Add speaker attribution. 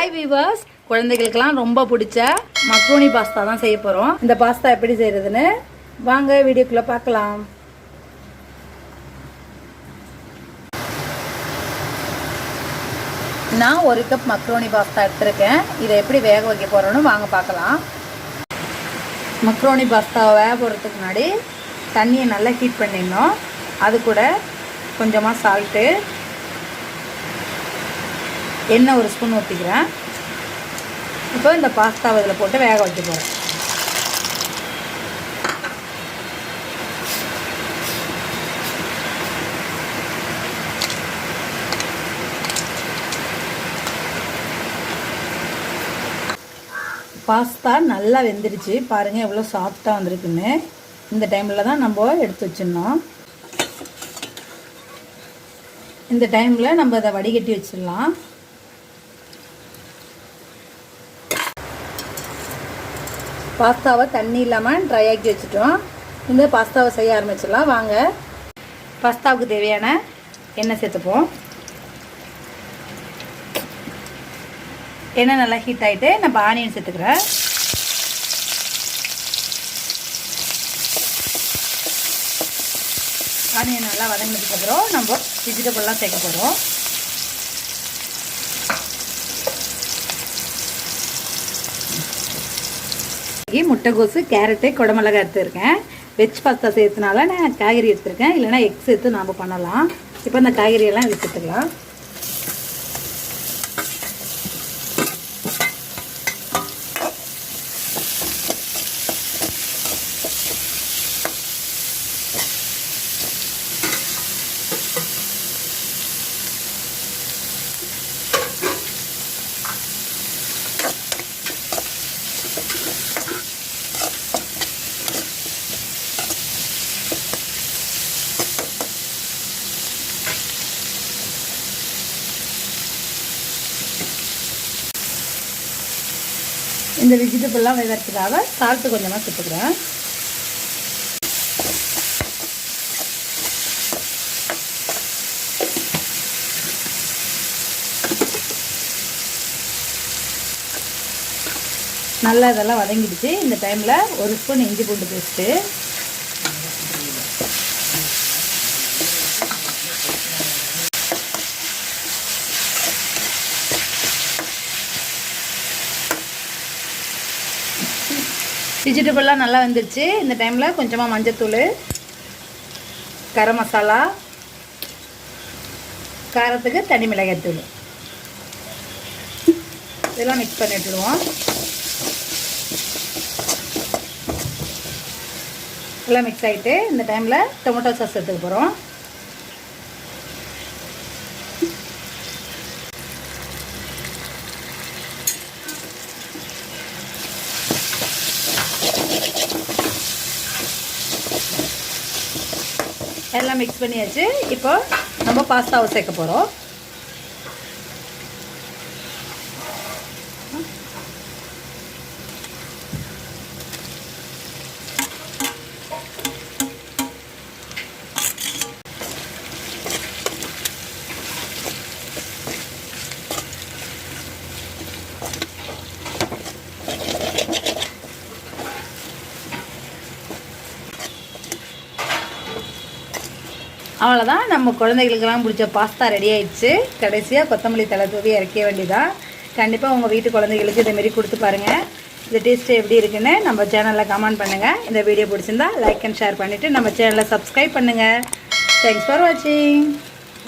Speaker 1: Hi viewers, குழந்தைகளுக்கெல்லாம் ரொம்ப பிடிச்ச மக்ரோனி பாஸ்தா தான் செய்ய போகிறோம். இந்த பாஸ்தா எப்படி செய்கிறதுன்னு வாங்க வீடியோக்குள்ளே பார்க்கலாம். நான் 1 கப் மக்ரோனி பாஸ்தா எடுத்துருக்கேன். இதை எப்படி வேக வைக்க போகிறோன்னு வாங்க பார்க்கலாம். மக்ரோனி பாஸ்தாவை வேக போகிறதுக்கு முன்னாடி தண்ணியை நல்லா ஹீட் பண்ணிடணும். அது கூட கொஞ்சமாக சால்ட்டு, எண்ணெய் 1 ஸ்பூன் ஊற்றிக்கிறேன். இப்போ இந்த பாஸ்தாவை இதில் போட்டு வேக வைக்க போகிறேன். பாஸ்தா நல்லா வெந்துடுச்சு, பாருங்கள் எவ்வளோ சாஃப்டாக வந்திருக்குன்னு. இந்த டைமில் தான் நம்ம எடுத்து வச்சிடணும். இந்த டைமில் நம்ம அதை வடிகட்டி வச்சிடலாம். பாஸ்தாவை தண்ணி இல்லாமல் ட்ரை ஆக்கி வச்சுட்டோம். இந்த பாஸ்தாவை செய்ய ஆரம்பிச்சிடலாம் வாங்க. பாஸ்தாவுக்கு தேவையான எண்ணெய் சேர்த்துப்போம். எண்ணெய் நல்லா ஹீட் ஆகிட்டு நம்ம ஆனியன் சேர்த்துக்கிறேன். ஆனியன் நல்லா வதங்கினதுக்கப்புறம் நம்ம வெஜிடபிள்லாம் சேர்க்க போகிறோம். முட்டைகோசு, கேரட்டு, குடமிளகாய் எடுத்துருக்கேன். வெஜ் பாஸ்தா சேர்த்துனால நான் காய்கறி எடுத்துருக்கேன், இல்லைனா எக் சேர்த்து நாம் பண்ணலாம். இப்போ இந்த காய்கறியெல்லாம் இது சேர்த்துக்கலாம். இந்த வெஜிடபிள்லாம் வேகிறதுக்காக சால்ட்டு கொஞ்சமாக சேர்த்துக்கிறேன். நல்லா இதெல்லாம் வதங்கிடுச்சு. இந்த டைமில் 1 ஸ்பூன் இஞ்சி பூண்டு பேஸ்ட்டு, வெஜிடபிள்லாம் நல்லா வந்துடுச்சு. இந்த டைமில் கொஞ்சமாக மஞ்சத்தூள், கரம் மசாலா, காரத்துக்கு தனி மிளகாய்த்தூள் இதெல்லாம் மிக்ஸ் பண்ணி விட்டுடுவோம். எல்லாம் மிக்ஸ் ஆகிட்டு இந்த டைமில் டொமேட்டோ சாஸ் எடுத்துக்க போகிறோம். எல்லாம் மிக்ஸ் பண்ணியாச்சு. இப்போ நம்ம பாஸ்தாவை சேர்க்க போகிறோம். அவ்வளோதான், நம்ம குழந்தைகளுக்கெல்லாம் பிடிச்ச பாஸ்தா ரெடி ஆயிடுச்சு. கடைசியாக கொத்தமல்லி தழை தூவி இறக்க வேண்டியதான். கண்டிப்பாக உங்கள் வீட்டு குழந்தைகளுக்கு இதேமாரி கொடுத்து பாருங்கள். இந்த டேஸ்ட்டு எப்படி இருக்குன்னு நம்ம சேனலில் கமெண்ட் பண்ணுங்கள். இந்த வீடியோ பிடிச்சிருந்தா லைக் அண்ட் ஷேர் பண்ணிவிட்டு நம்ம சேனலை சப்ஸ்கிரைப் பண்ணுங்கள். தேங்க்ஸ் ஃபார் வாட்சிங்.